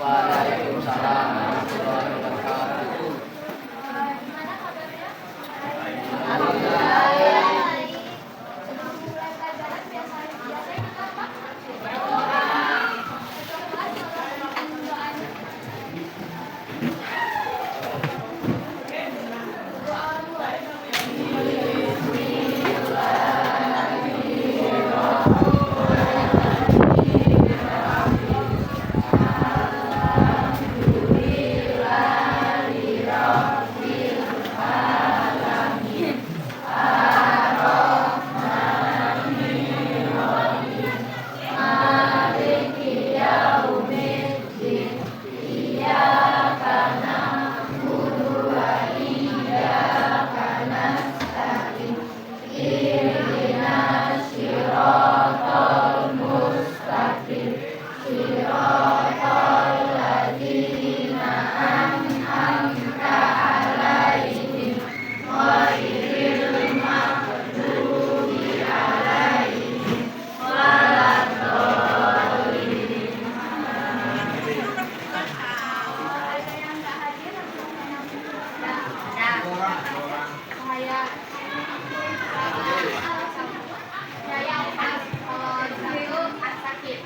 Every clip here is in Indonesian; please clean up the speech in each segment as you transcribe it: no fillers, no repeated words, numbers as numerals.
Waalaikumsalam warahmatullahi wabarakatuh. Gimana kabarnya? Alhamdulillah. Sebelum mulai pelajaran biasanya kita apa? Coba tolong doanya. Doa mulai. Ada yang nggak hadir atau saya saya Alpas dulu sakit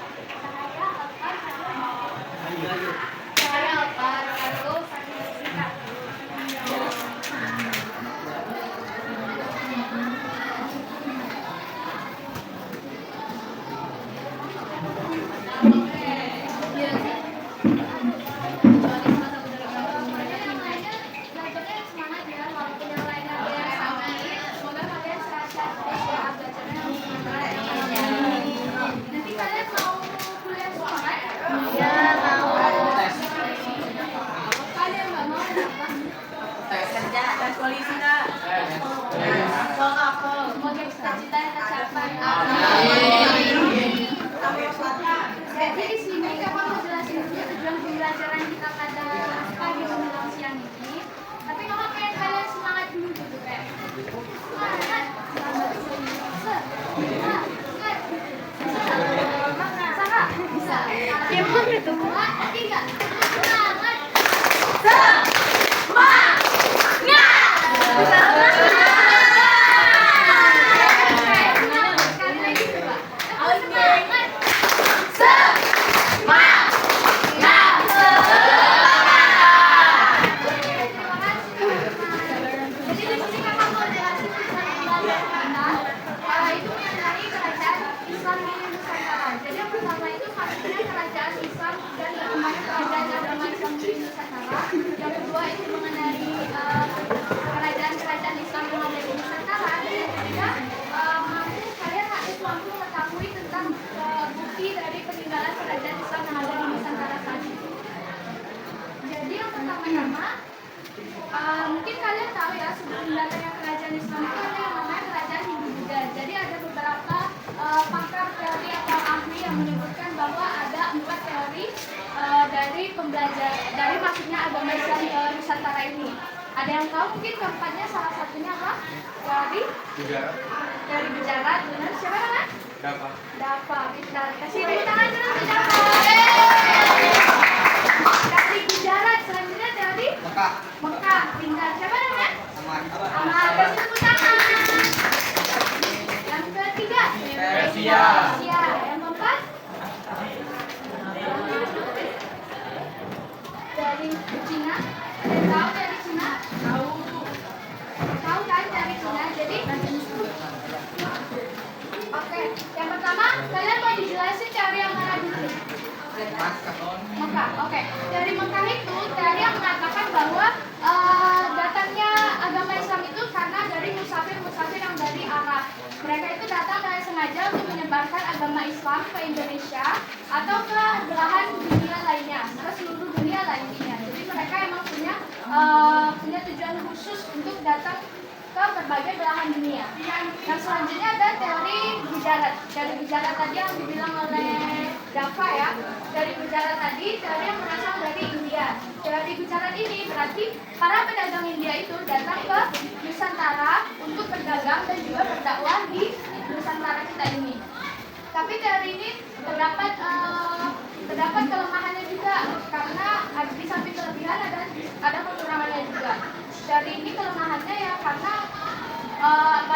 saya Alpas dulu sakit. Belajarnya semangat ya, walaupun yang lain ada yang sama. Semoga kalian sehat-sehat terus ya, belajarnya nanti kalian mau kuliah semua kan? Iya, mau. Kalian nggak mau apa? Tes polisi nak. Semoga cita-cita yang tercapai. Jadi di sini kamu mau jelasin dulu tujuan pembelajaran kita pada pagi menjelang siang ini. Tapi kamu pengen kalian semangat dulu gitu kayak semangat, semangat, bisa. Gimana itu? Tiga, semangat, jadi yang pertama itu maksudnya kerajaan Islam dan bagaimana kerajaan agama Islam di Nusantara. Yang kedua itu mengenai kerajaan-kerajaan Islam yang ada di Nusantara. Dan yang ketiga kalian harus mampu mengetahui tentang bukti dari peninggalan kerajaan Islam yang ada di Nusantara saat itu. Jadi yang pertama-tama mungkin kalian tahu ya sebelum datangnya kerajaan Islam itu ada yang namanya kerajaan Hindu-Buddha. Jadi ada beberapa pakar teori atau ahli yang menyebutkan bahwa ada 4 teori dari masuknya agama Islam ke Nusantara ini. Ada yang tahu mungkin keempatnya salah satunya apa? Teori Gujarat. Benar, siapa namanya? Dapa. Pintar. Kasih tepuk tangan dulu untuk Dapa. Teori Gujarat. Selanjutnya teori Mekah. Pintar. Siapa namanya? Ahmad. Kasih tepuk tangan. Yang ketiga Persia. Yang keempat dari Cina. Ada yang tahu dari Cina? Tahu kan dari Cina? Jadi oke, yang pertama kalian mau dijelasin teori yang mana dulu? Mekah. Oke. Dari Mekah itu teori yang mengatakan bahwa datangnya agama Islam itu karena dari musafir-musafir yang dari Arab. Mereka itu datang dengan sengaja untuk menyebarkan agama Islam ke Indonesia atau ke belahan dunia lainnya, ke seluruh dunia lainnya. Jadi mereka emang punya tujuan khusus untuk datang ke berbagai belahan dunia. Yang selanjutnya ada teori Gujarat. Teori Gujarat tadi yang dibilang oleh Dapa ya. Dari Gujarat tadi teori yang berasal dari India. Teori Gujarat ini berarti para pedagang India itu datang ke Nusantara untuk berdagang dan juga berdakwah di Nusantara kita ini. Tapi teori ini terdapat kelemahannya juga, karena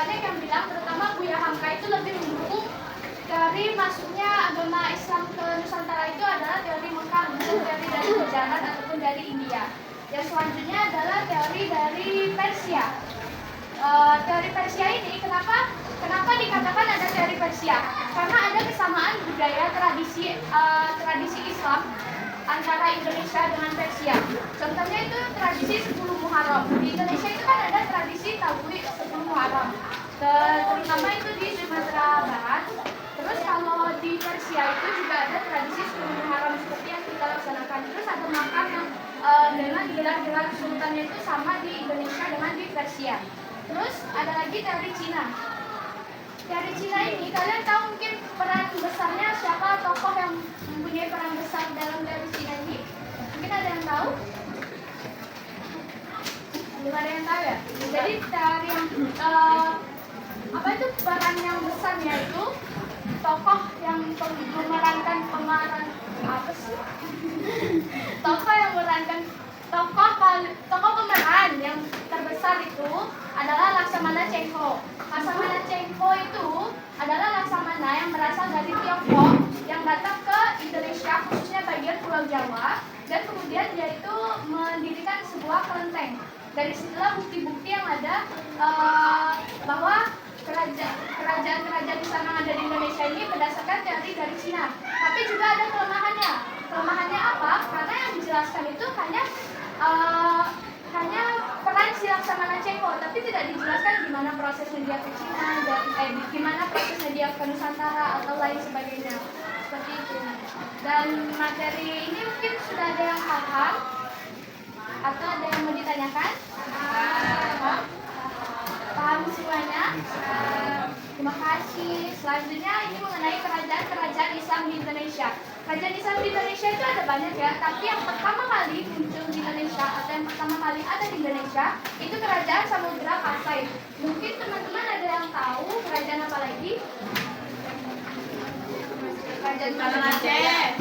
banyak yang bilang, terutama Buya Hamka itu lebih mendukung dari masuknya agama Islam ke Nusantara itu adalah teori Mekah, bukan teori dari Gujarat ataupun dari India. Yang selanjutnya adalah teori dari Persia. Teori Persia ini kenapa dikatakan ada teori Persia? Karena ada kesamaan budaya tradisi Islam antara Indonesia dengan Persia. Contohnya itu tradisi 10 Muharram. Di Indonesia itu kan ada tradisi Tauhid 10 Muharram, terutama itu di Sumatera Barat. Terus kalau di Persia itu juga ada tradisi 10 Muharram seperti yang kita laksanakan. Terus ada makam yang dengan gelar-gelar sultannya itu sama di Indonesia dengan di Persia. Terus ada lagi teori Cina. Teori Cina ini kalian tahu mungkin peran besarnya siapa tokoh yang mempunyai peran besar dalam teori Cina ini? Mungkin ada yang tahu? Belum ada yang tahu ya? Jadi teori yang apa itu peran yang besarnya itu tokoh yang memerankan apa sih? Tokoh pemeran yang terbesar itu adalah Laksamana Cheng-ho. Laksamana Cheng-ho itu adalah laksamana yang berasal dari Tiongkok yang datang ke Indonesia, khususnya bagian Pulau Jawa, dan kemudian dia itu mendirikan sebuah kelenteng. Dari situlah bukti-bukti yang ada bahwa kerajaan-kerajaan di sana ada di Indonesia ini berdasarkan teori dari Cina. Tapi juga ada kelemahannya. Kelemahannya apa? Karena yang dijelaskan itu hanya peran si Laksamana Cheng-ho, tapi tidak dijelaskan gimana prosesnya dia ke Cina, gimana prosesnya dia ke Nusantara atau lain sebagainya. Seperti itu. Dan materi ini mungkin sudah ada yang paham atau ada yang mau ditanyakan? Paham semuanya? Terima kasih. Selanjutnya ini mengenai kerajaan Islam di Indonesia. Kerajaan Islam di Indonesia itu ada banyak ya, tapi yang pertama kali muncul di Indonesia atau yang pertama kali ada di Indonesia itu kerajaan Samudra Pasai. Mungkin teman-teman ada yang tahu kerajaan apa lagi? Kerajaan Aceh.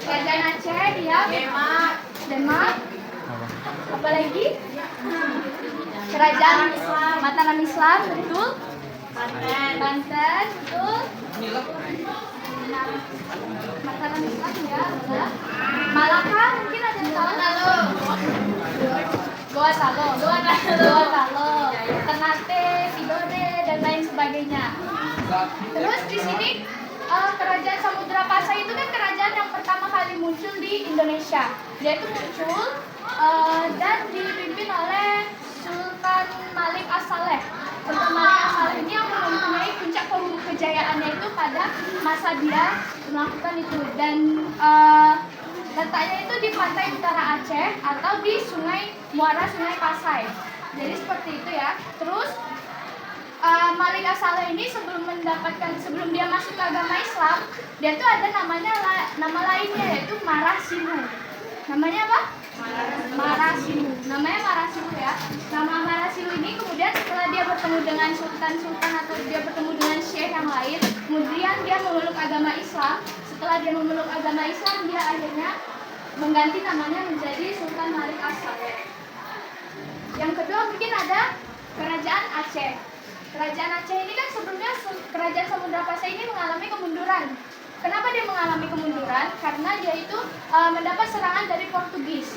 Kerajaan Aceh, dia Demak. Apa lagi? Kerajaan Mataram Islam, betul? Banten, betul? Mataram Islam ya, betul. Malaka, mungkin ada yang tahu? Goa Salo, Ternate, Sidode, dan lain sebagainya. Terus di sini kerajaan Samudra Pasai itu kan kerajaan yang pertama kali muncul di Indonesia. Dia itu muncul dan dipimpin oleh Sultan Malik As-Saleh. Sultan Malik As-Saleh ini yang mempunyai puncak kejayaannya itu pada masa dia melakukan itu, dan letaknya itu di pantai utara Aceh atau di muara Sungai Pasai. Jadi seperti itu ya. Terus Malik As-Saleh ini sebelum dia masuk ke agama Islam, dia tuh ada nama lainnya yaitu Marasilu. Namanya apa? Marasilu. Namanya Marasilu ya. Nama Marasilu ini kemudian setelah dia bertemu dengan sultan-sultan atau dia bertemu dengan syekh yang lain, kemudian dia memeluk agama Islam. Setelah dia memeluk agama Islam, dia akhirnya mengganti namanya menjadi Sultan Malik As-Saleh. Yang kedua mungkin ada Kerajaan Aceh. Kerajaan Aceh ini kan sebelumnya Kerajaan Samudra Pasai ini mengalami kemunduran. Kenapa dia mengalami kemunduran? Karena dia itu mendapat serangan dari Portugis.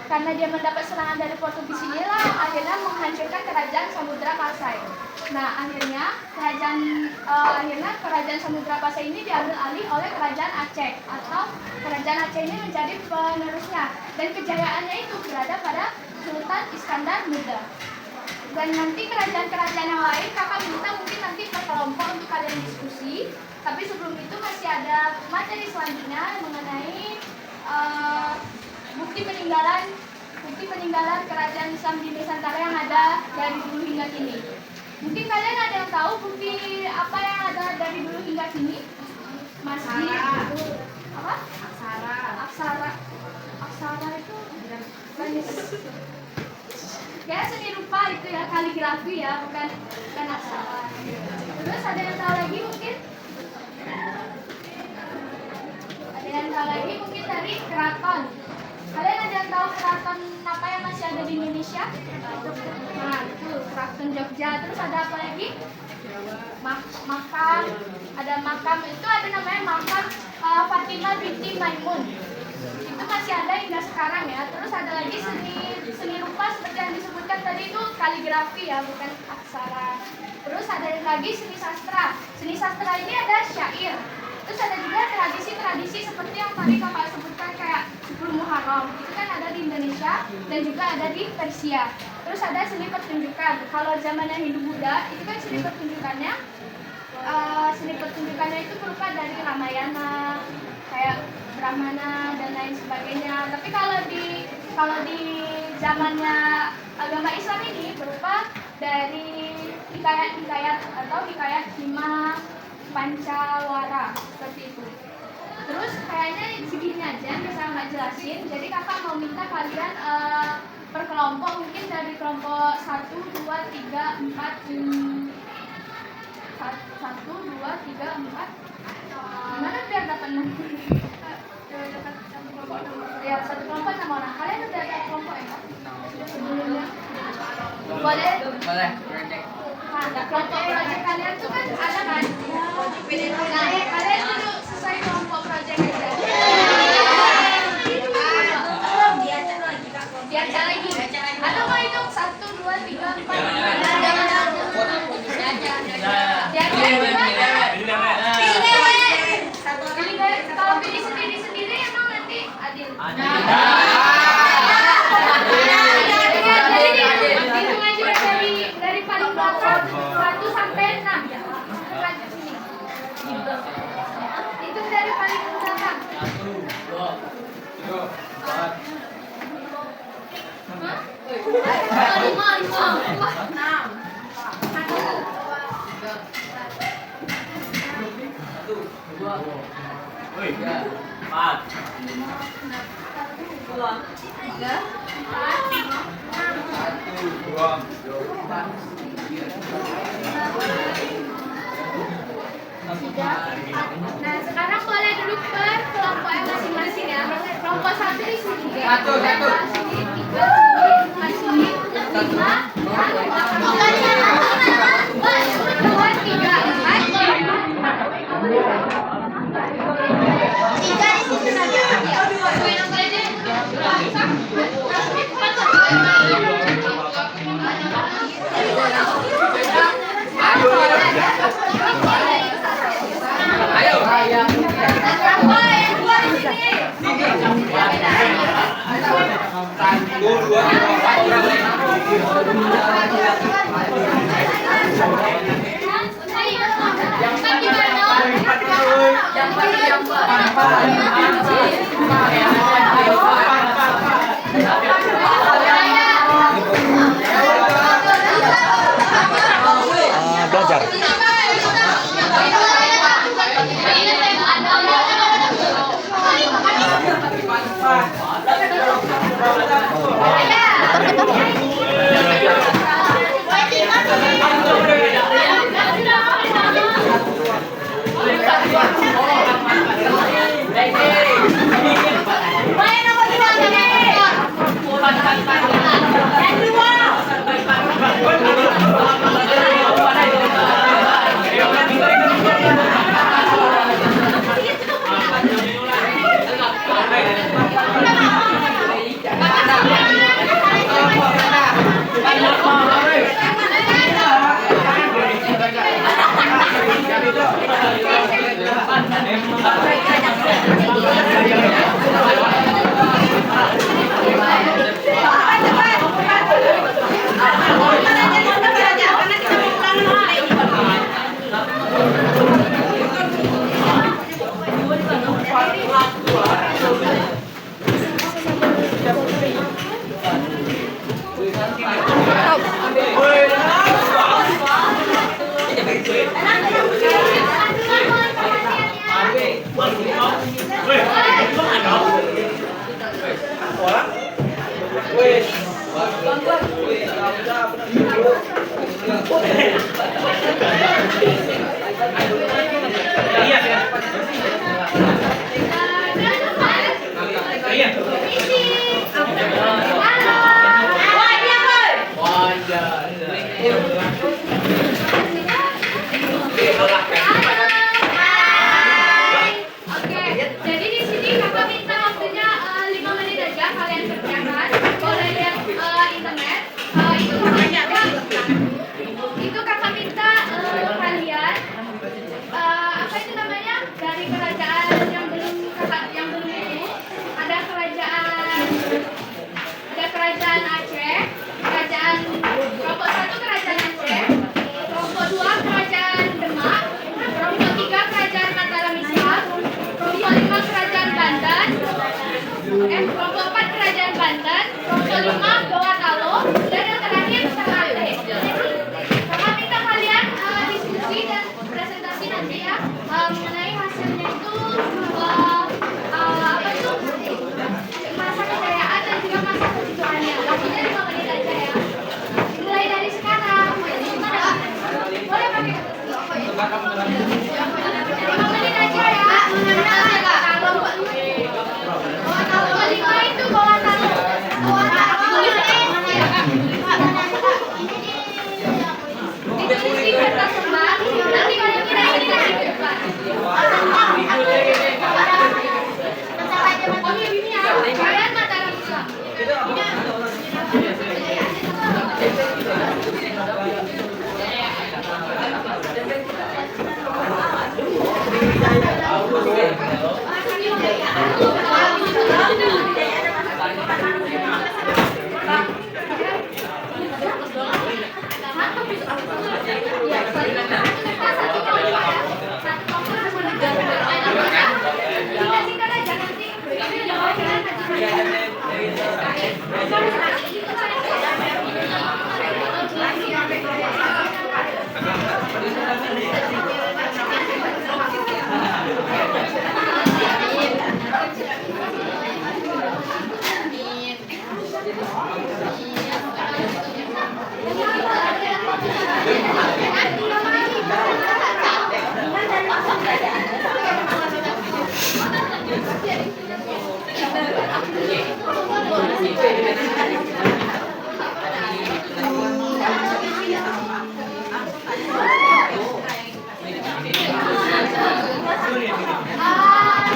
Karena dia mendapat serangan dari Portugis inilah akhirnya menghancurkan Kerajaan Samudra Pasai. Nah, akhirnya Kerajaan Samudra Pasai ini diambil alih oleh Kerajaan Aceh, atau Kerajaan Aceh ini menjadi penerusnya. Dan kejayaannya itu berada pada Sultan Iskandar Muda. Dan nanti kerajaan-kerajaan yang lain kakak minta mungkin nanti per kelompok untuk kalian diskusi. Tapi sebelum itu masih ada materi selanjutnya mengenai bukti peninggalan kerajaan Islam di Nusantara yang ada dari dulu hingga kini. Mungkin kalian ada yang tahu bukti apa yang ada dari dulu hingga kini? Masjid. Apa? Aksara itu ya seni rupa itu ya, kaligrafi ya, bukan aksara. Terus ada yang tahu lagi mungkin? Ada yang tahu lagi mungkin dari keraton. Kalian ada yang tahu keraton apa yang masih ada di Indonesia? Nah, itu Keraton Jogja. Terus ada apa lagi? Makam. Ada makam itu ada namanya makam Fatimah binti Maimun. Itu masih ada hingga sekarang ya. Terus ada lagi seni rupa seperti yang disebutkan tadi itu kaligrafi ya, bukan aksara. Terus ada lagi seni sastra. Seni sastra ini ada syair. Terus ada juga tradisi-tradisi seperti yang tadi kakak sebutkan kayak 10 Muharram. Itu kan ada di Indonesia dan juga ada di Persia. Terus ada seni pertunjukan. Kalau zamannya Hindu-Buddha itu kan seni pertunjukannya itu berupa dari Ramayana, kayak Brahmana dan lain sebagainya. Tapi kalau di zamannya agama Islam ini berupa dari hikayat-hikayat atau hikayat Hima Pancawara seperti itu. Terus kayaknya segini aja yang bisa nggak jelasin. Jadi kakak mau minta kalian per kelompok, mungkin dari kelompok 1, 2, 3, 4 1, 2, 3, 4 gimana biar dapat nomor? Ya, satu kelompok sama orang. Kalian udah ada kelompok ya Kak? Sebelumnya? Boleh? Boleh, project. Nah, kelompok project kalian tuh kan ada kan? Nah, kalian duduk sesuai kelompok project aja. Biasa lagi. Atau mau hitung 1, 2, 3, 4. Kalau pilih sendiri-sendiri emang nanti adil. Hitung aja dari paling belakang 1 sampai 6. Lanjut sini. Hitung dari paling belakang. 1, 2, 3, 4. Hah? Nah, sekarang boleh duduk per kelompoknya masing-masing ya. Kelompok 1 di sini. 1, 1. Sini, 3 sini, 4 sini, 5, 2, 3, Belajar. Iya. Jadi di sini kakak minta waktunya 5 menit aja kalian kerjakan. Boleh lihat internet. Itu kakak minta kalian apa itu namanya, dari kerajaan yang belum itu ada kerajaan Aceh, kerajaan kelompok 1 kerajaan Aceh, kelompok 2 kerajaan Demak, kelompok 3 kerajaan Mataram Islam, kelompok 5 kerajaan Banten, kelompok 4 kerajaan Banten, kelompok 5 Gorontalo, dan yang terakhir Ternate. Kakak minta kalian diskusi dan presentasi nanti ya mengenai hasilnya itu apa itu masa kejayaan dan juga masa kejujurannya. Waktunya 5 menit aja ya. Mulai dari sekarang. Boleh pakai 5 menit aja ya. Kelompok 5 itu Gorontalo. Diskusi kertas sebar. Nanti kalian kira ini lagi ke depan. Oke, ini ya. Kalian Mataram Islam. Singkat aja nanti.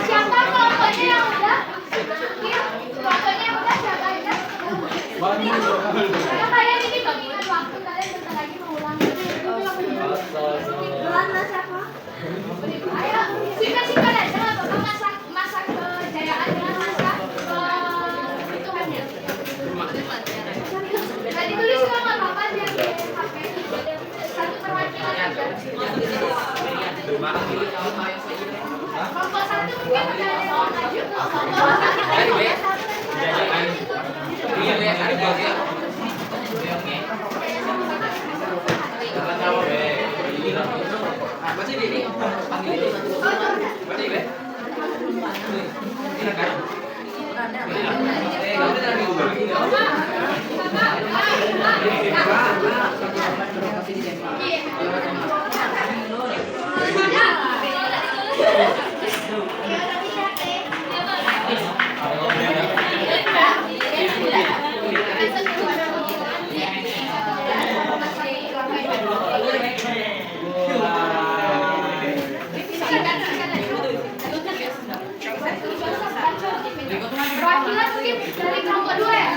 Siapa kelompoknya yang udah? Kelompoknya yang udah siapa aja? Karena kalian ini mengingat waktu, kalian bentar lagi mengulang. Ulang siapa? Ayo, singkat aja nggak apa-apa, masa kejayaan dengan masa peruntukannya. Nah, ditulis juga nggak apa-apa dia di HP. Satu perwakilan aja. Kelompok 1 mungkin udah ada yang maju. Kelompok 1. Perwakilan mungkin dari kelompok 2 ya?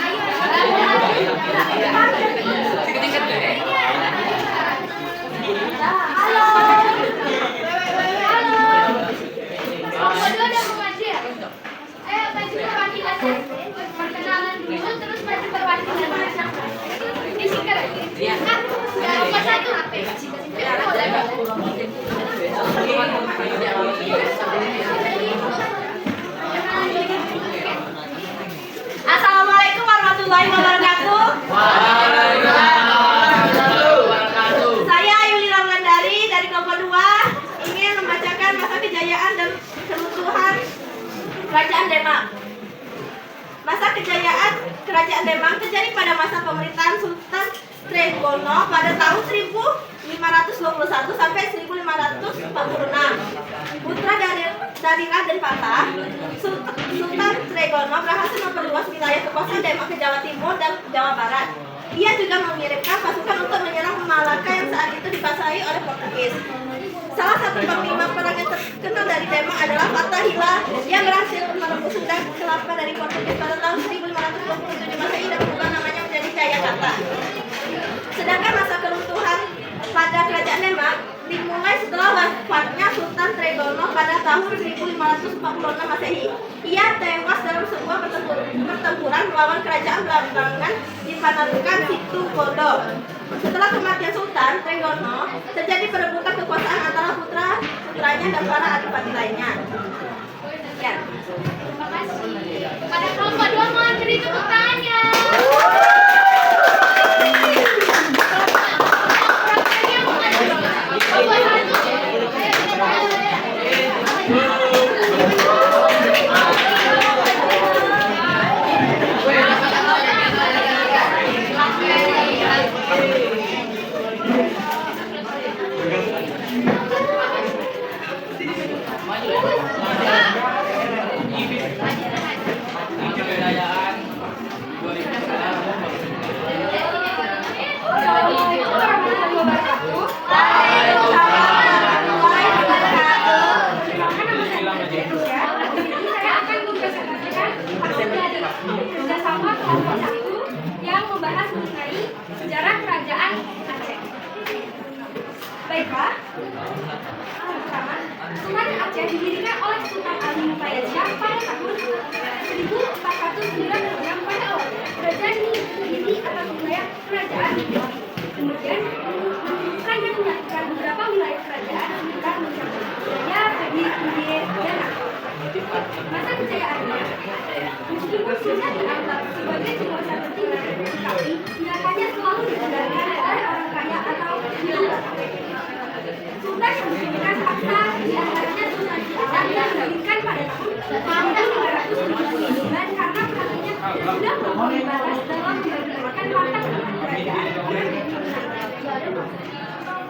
Halo. Kelompok 2 udah mau maju ya? Ayo maju perwakilannya. Perkenalan dulu, terus maju perwakilannya. Disingkat aja. Kelompok 1 HP. Assalamualaikum warahmatullahi wabarakatuh. Saya Ayuli Ramlandari dari kelompok 2 ingin membacakan masa kejayaan dan keruntuhan Kerajaan Demak. Masa kejayaan Kerajaan Demak terjadi pada masa pemerintahan Sultan Trenggono pada tahun 1521 sampai 1546. Putra dari Raden Patah, Sultan Trenggono berhasil memperluas wilayah kekuasaan Demak ke Jawa Timur dan Jawa Barat. Ia juga mengirimkan pasukan untuk menyerang Malaka yang saat itu dikuasai oleh Portugis. Salah satu panglima perang yang terkenal dari Demak adalah Fathahillah yang berhasil merebut Sunda Kelapa dari Portugis pada tahun 1527 Masehi dan mengubah namanya menjadi Jayakarta. Sedangkan masa keruntuhan pada kerajaan Demak dimulai setelah wafatnya Sultan Trenggono pada tahun 1546 Masehi. Ia tewas dalam sebuah pertempuran melawan kerajaan Belambangan di Panandukan Situbondo. Setelah kematian Sultan Trenggono, terjadi perebutan kekuasaan antara putranya dan para adipati lainnya. Sekian. Terima kasih. Kepada kelompok 2 mohon beri tepuk tangannya. Kerjasama kelompok 1 yang membahas mengenai sejarah kerajaan Aceh. Baiklah, pertama, Sultan Aceh didirikan oleh Sultan Ali Muqtayyad Shah pada tahun 1496 pada awalnya. Kerajaan ini terdiri atas wilayah kerajaan Betawi. Kemudian dibutuhkan dan menyatukan beberapa wilayah kerajaan sekitar mencapai wilayah Kediri dan Aceh. Masa kejayaannya, meskipun sudah dianggap sebagai penguasa tertinggi, tetapi tindakannya selalu dikendalikan oleh orang kaya atau milik. Sultan yang diberikan takhta diantaranya Sultan Syahdan yang didirikan pada tahun 1579 karena katanya sudah melampaui batas dalam memberikan harta kerajaan.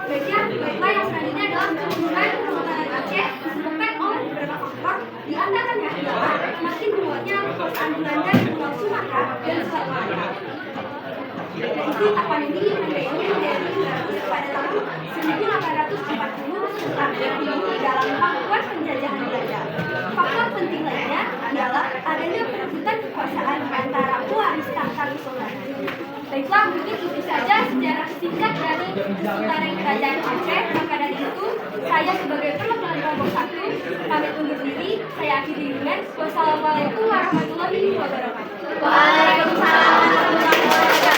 Baiklah, yang selanjutnya adalah kemunduran Kesultanan Aceh disebabkan oleh beberapa faktor, di antaranya adalah makin kuatnya kekuasaan Belanda di Pulau Sumatera dan Selat Malaka. Yaitu Tapanuli yang menjadi Inggris pada tahun 1840 Sultan Brebes dalam pangkuan penjajahan Belanda. Faktor penting lainnya ialah adanya perebutan kekuasaan antara pewaris tahta kesultanan. Baiklah, mungkin itu saja sejarah singkat dari Kesultanan Kerajaan Aceh. Maka dari itu, saya sebagai perwakilan kelompok 1 pamit undur diri. Saya akhiri dengan wassalamualaikum warahmatullahi wabarakatuh. Waalaikumsalam warahmatullahi wabarakatuh.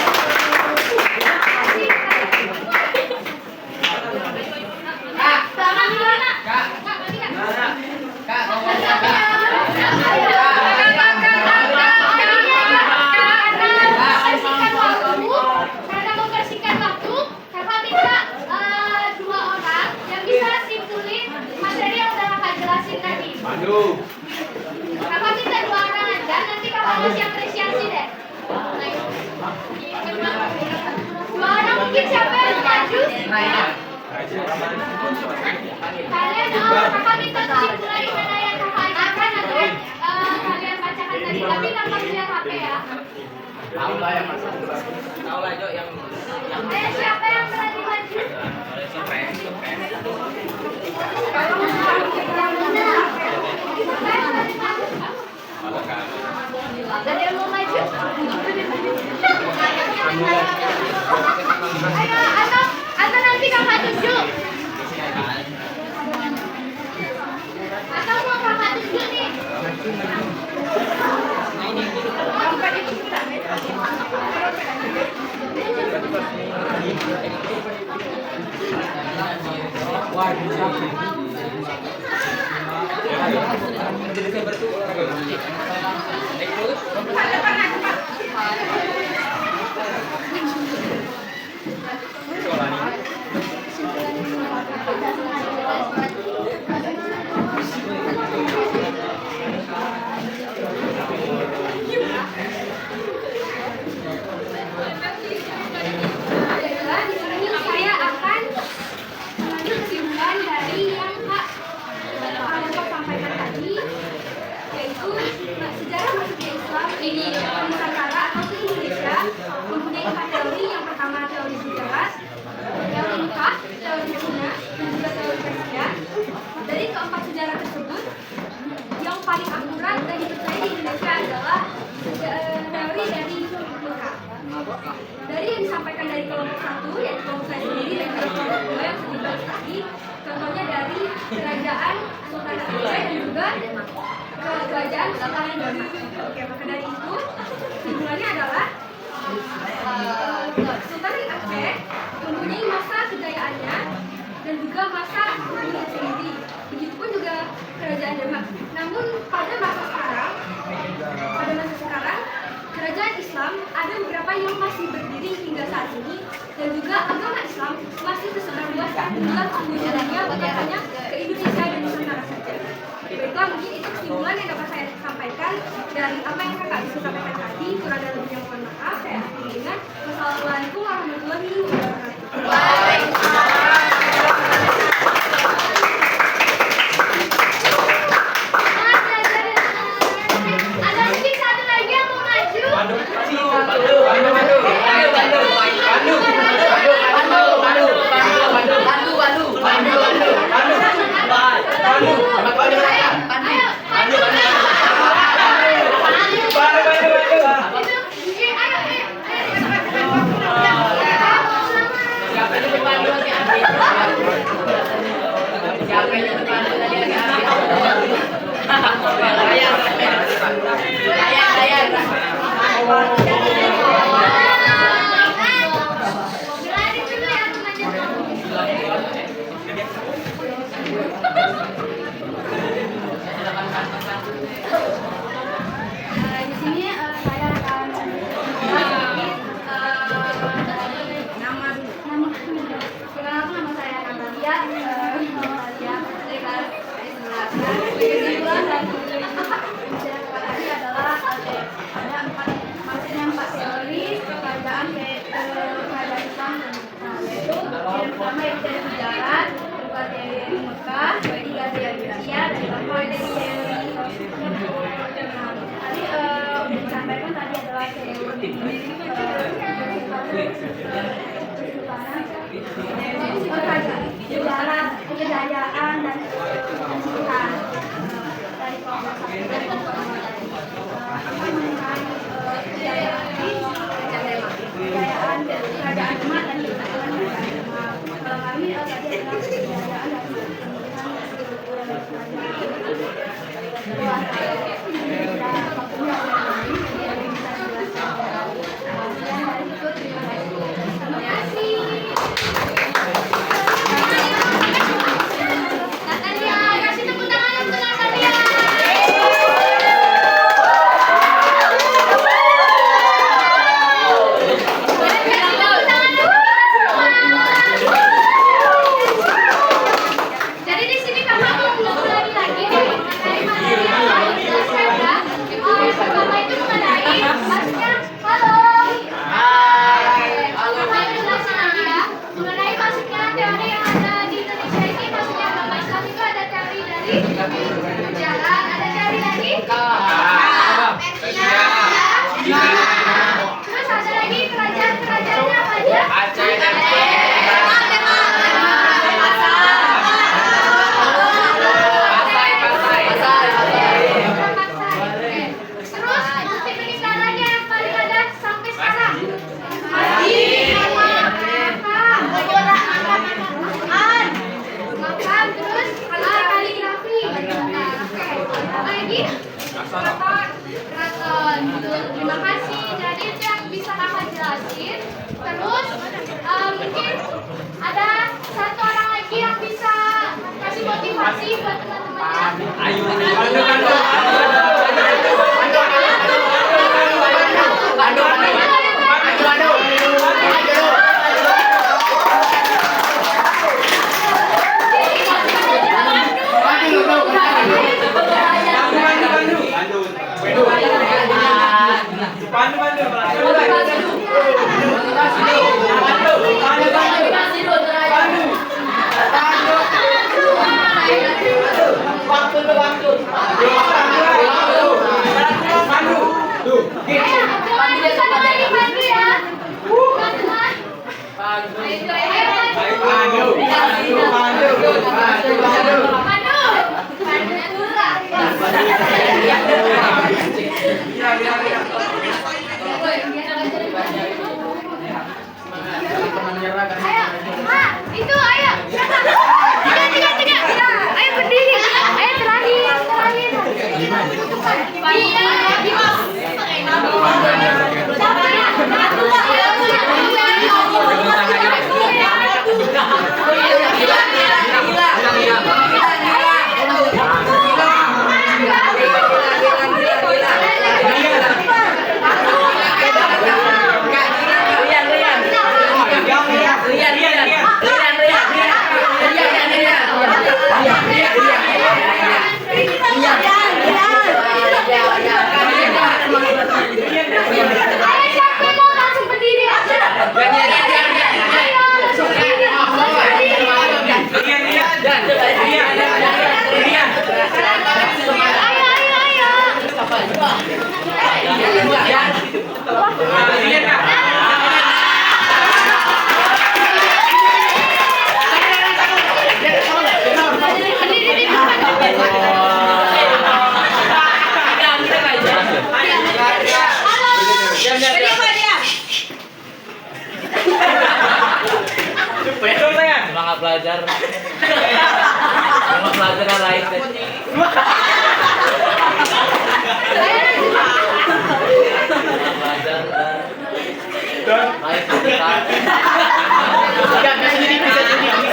Kakak minta 2 orang aja, nanti kakak kasih apresiasi deh. 2 orang mungkin siapa yang maju? Kalian kakak minta kesimpulan mana yang kakak ajarkan atau kalian bacakan tadi, tapi tanpa melihat HP ya. Tahu lah yang masa. Tahu lah Jo yang Siapa yang berani maju? Ada yang mau maju? Ayo, atau nanti kakak tunjuk. Atau mau kakak tunjuk nih? Wah, bisa. Jadi saya bertu. Saya akan mengambil kesimpulan dari yang Kak sampaikan tadi, yaitu sejarah masuknya Islam di Nusantara atau ke Indonesia mempunyai 4 teori. Yang pertama teori sejarah, teori Mekah, teori Cina, dan juga teori Persia. paling akurat dan dipercaya di Indonesia adalah teori dari Mekah. Dari yang disampaikan dari kelompok 1, yaitu kelompok saya sendiri, dan kelompok 2 yang sudah dibahas tadi, contohnya dari kerajaan Sultan Aceh dan juga kerajaan Sultan Demak. Oke, maka dari itu kesimpulannya adalah Sultan Aceh mempunyai masa kejayaannya dan juga masa kemudian sendiri. Begitupun juga kerajaan Demak. Namun pada masa sekarang, kerajaan Islam ada beberapa yang masih berdiri hingga saat ini, dan juga agama Islam masih tersebar luas dengan kunjungannya bukan hanya ke Indonesia dan Nusantara saja. Baiklah, mungkin itu kesimpulan yang dapat saya sampaikan dari apa yang kakak bisa sampaikan tadi. Kurang dan lebihnya mohon maaf. Saya akhiri dengan wassalamualaikum warahmatullahi wabarakatuh. Kejayaan dan kesulitan dari kelompok kejayaan kerajaan Demak dan kami tadi adalah kejayaan Terima kasih. Jadi itu yang bisa kakak jelasin. Terus mungkin ada satu orang lagi yang bisa kasih motivasi buat teman-temannya. Ayo. Pandu. Semangat belajar. Semangat belajar lain. Belajar. Lain kita. Enggak sendiri bisa sendiri.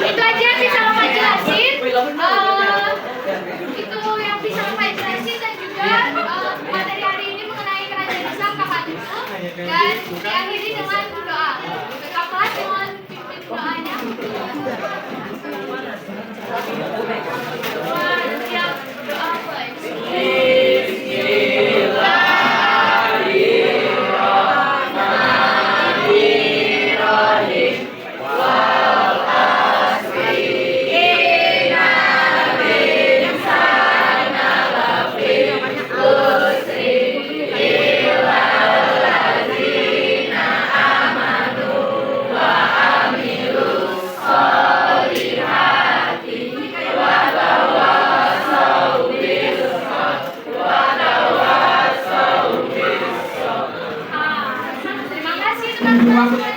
Itu aja yang bisa Bapak jelasin. Itu yang bisa Bapak jelasin dan juga materi hari ini mengenai kerajaan Islam Kakak dulu. Dan diakhiri dengan doa. Kakak mohon pimpin doanya. Siap doa mulai. Terima kasih teman-teman.